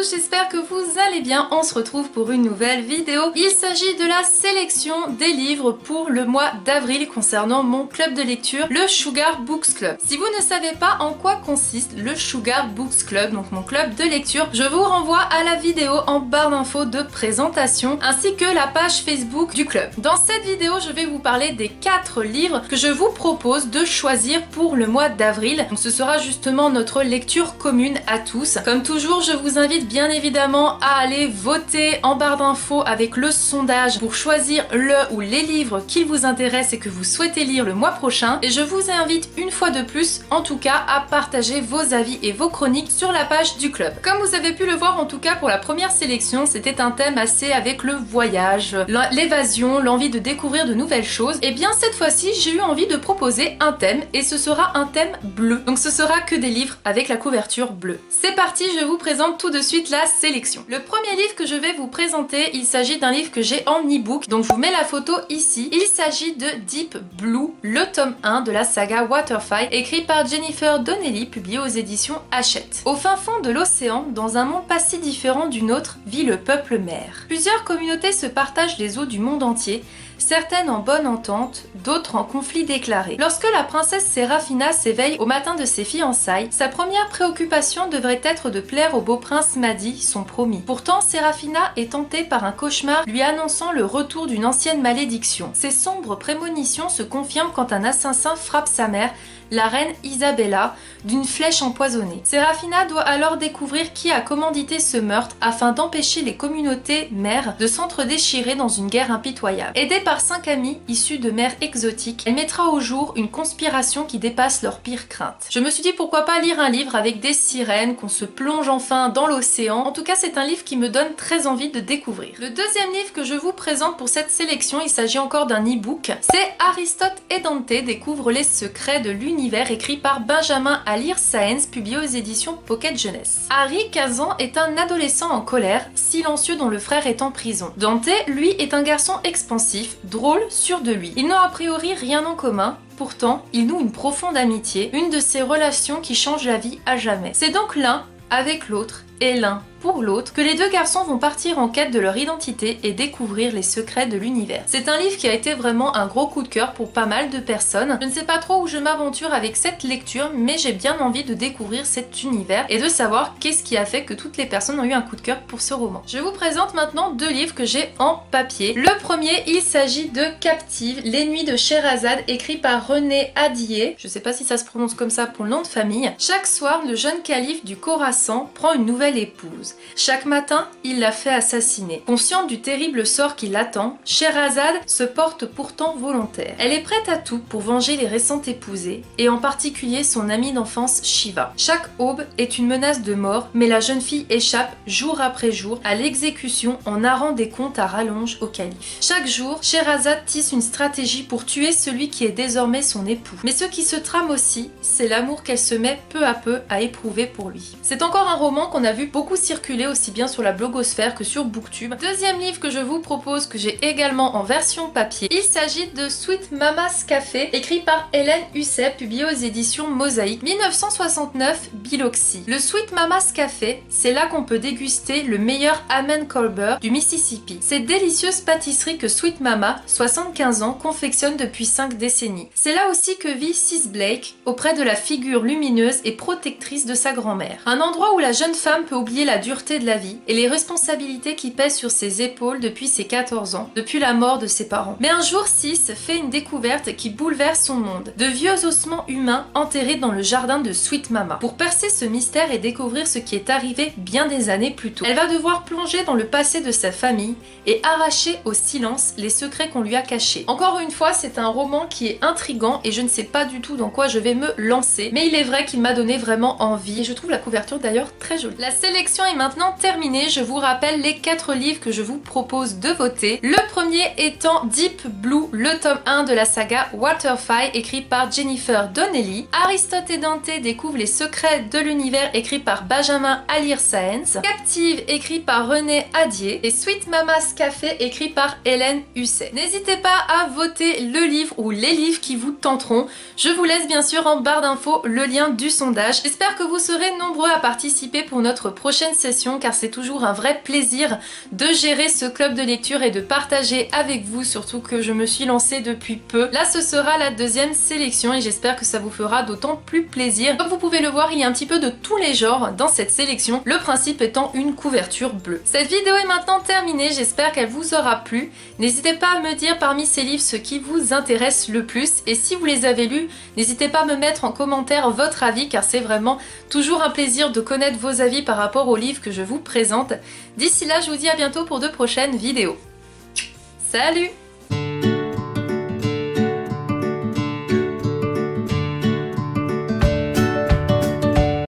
tous, j'espère que vous allez bien. On se retrouve pour une nouvelle vidéo. Il s'agit de la sélection des livres pour le mois d'avril concernant mon club de lecture, le Sugar Books Club. Si vous ne savez pas en quoi consiste le Sugar Books Club, donc mon club de lecture, je vous renvoie à la vidéo en barre d'infos de présentation ainsi que la page Facebook du club. Dans cette vidéo, je vais vous parler des 4 livres que je vous propose de choisir pour le mois d'avril. Donc ce sera justement notre lecture commune à tous. Comme toujours, je vous invite bien évidemment à aller voter en barre d'infos avec le sondage pour choisir le ou les livres qui vous intéressent et que vous souhaitez lire le mois prochain. Et je vous invite une fois de plus, en tout cas, à partager vos avis et vos chroniques sur la page du club. Comme vous avez pu le voir, en tout cas pour la première sélection, c'était un thème assez avec le voyage, l'évasion, l'envie de découvrir de nouvelles choses. Et bien cette fois-ci, j'ai eu envie de proposer un thème et ce sera un thème bleu. Donc ce sera que des livres avec la couverture bleue. C'est parti, je vous présente tout de suite la sélection. Le premier livre que je vais vous présenter, il s'agit d'un livre que j'ai en e-book, donc je vous mets la photo ici. Il s'agit de Deep Blue, le tome 1 de la saga Waterfire, écrit par Jennifer Donnelly, publié aux éditions Hachette. Au fin fond de l'océan, dans un monde pas si différent du nôtre, vit le peuple mer. Plusieurs communautés se partagent les eaux du monde entier, certaines en bonne entente, d'autres en conflit déclaré. Lorsque la princesse Serafina s'éveille au matin de ses fiançailles, sa première préoccupation devrait être de plaire au beau prince Madi, son promis. Pourtant, Serafina est tentée par un cauchemar lui annonçant le retour d'une ancienne malédiction. Ces sombres prémonitions se confirment quand un assassin frappe sa mère, la reine Isabella, d'une flèche empoisonnée. Serafina doit alors découvrir qui a commandité ce meurtre afin d'empêcher les communautés mères de s'entre-déchirer dans une guerre impitoyable. Aidée par 5 amis issus de mers exotiques, elle mettra au jour une conspiration qui dépasse leurs pires craintes. Je me suis dit pourquoi pas lire un livre avec des sirènes, qu'on se plonge enfin dans l'océan. En tout cas, c'est un livre qui me donne très envie de découvrir. Le deuxième livre que je vous présente pour cette sélection, il s'agit encore d'un e-book. C'est Aristote et Dante découvrent les secrets de l'univers, écrit par Benjamin Alire Sáenz, publié aux éditions Pocket Jeunesse. Harry, 15 ans, est un adolescent en colère, silencieux dont le frère est en prison. Dante, lui, est un garçon expansif, drôle, sûr de lui. Ils n'ont a priori rien en commun. Pourtant, ils nouent une profonde amitié, une de ces relations qui changent la vie à jamais. C'est donc l'un avec l'autre et l'un pour l'autre que les deux garçons vont partir en quête de leur identité et découvrir les secrets de l'univers. C'est un livre qui a été vraiment un gros coup de cœur pour pas mal de personnes. Je ne sais pas trop où je m'aventure avec cette lecture, mais j'ai bien envie de découvrir cet univers et de savoir qu'est-ce qui a fait que toutes les personnes ont eu un coup de cœur pour ce roman. Je vous présente maintenant 2 livres que j'ai en papier. Le premier, il s'agit de Captive, les nuits de Scheherazade, écrit par René Adier. Je sais pas si ça se prononce comme ça pour le nom de famille. Chaque soir, le jeune calife du Khorassan prend une nouvelle épouse. Chaque matin, il la fait assassiner. Consciente du terrible sort qui l'attend, Scheherazade se porte pourtant volontaire. Elle est prête à tout pour venger les récentes épousées, et en particulier son amie d'enfance Shiva. Chaque aube est une menace de mort, mais la jeune fille échappe jour après jour à l'exécution en narrant des contes à rallonge au calife. Chaque jour, Scheherazade tisse une stratégie pour tuer celui qui est désormais son époux. Mais ce qui se trame aussi, c'est l'amour qu'elle se met peu à peu à éprouver pour lui. C'est encore un roman qu'on a vu beaucoup circuler aussi bien sur la blogosphère que sur Booktube. Deuxième livre que je vous propose, que j'ai également en version papier, il s'agit de Sweet Mama's Café, écrit par Hélène Husset, publié aux éditions Mosaïque, 1969, Biloxi. Le Sweet Mama's Café, c'est là qu'on peut déguster le meilleur almond colbert du Mississippi. Cette délicieuse pâtisserie que Sweet Mama, 75 ans, confectionne depuis 5 décennies. C'est là aussi que vit Sis Blake, auprès de la figure lumineuse et protectrice de sa grand-mère. Un endroit où la jeune femme peut oublier la dureté de la vie et les responsabilités qui pèsent sur ses épaules depuis ses 14 ans, depuis la mort de ses parents. Mais un jour, Sis fait une découverte qui bouleverse son monde. De vieux ossements humains enterrés dans le jardin de Sweet Mama. Pour percer ce mystère et découvrir ce qui est arrivé bien des années plus tôt, elle va devoir plonger dans le passé de sa famille et arracher au silence les secrets qu'on lui a cachés. Encore une fois, c'est un roman qui est intriguant et je ne sais pas du tout dans quoi je vais me lancer, mais il est vrai qu'il m'a donné vraiment envie et je trouve la couverture d'ailleurs très jolie. La sélection est maintenant terminée. Je vous rappelle les 4 livres que je vous propose de voter. Le premier étant Deep Blue, le tome 1 de la saga Waterfire, écrit par Jennifer Donnelly. Aristote et Dante découvrent les secrets de l'univers, écrit par Benjamin Alire Sáenz. Captive, écrit par René Adier. Et Sweet Mama's Café, écrit par Hélène Husset. N'hésitez pas à voter le livre ou les livres qui vous tenteront. Je vous laisse bien sûr en barre d'infos le lien du sondage. J'espère que vous serez nombreux à participer pour notre prochaine série session car c'est toujours un vrai plaisir de gérer ce club de lecture et de partager avec vous, surtout que je me suis lancée depuis peu. Là ce sera la deuxième sélection et j'espère que ça vous fera d'autant plus plaisir. Comme vous pouvez le voir, il y a un petit peu de tous les genres dans cette sélection, le principe étant une couverture bleue. Cette vidéo est maintenant terminée, j'espère qu'elle vous aura plu. N'hésitez pas à me dire parmi ces livres ce qui vous intéresse le plus et si vous les avez lus, n'hésitez pas à me mettre en commentaire votre avis car c'est vraiment toujours un plaisir de connaître vos avis par rapport aux livres que je vous présente. D'ici là, je vous dis à bientôt pour de prochaines vidéos. Salut!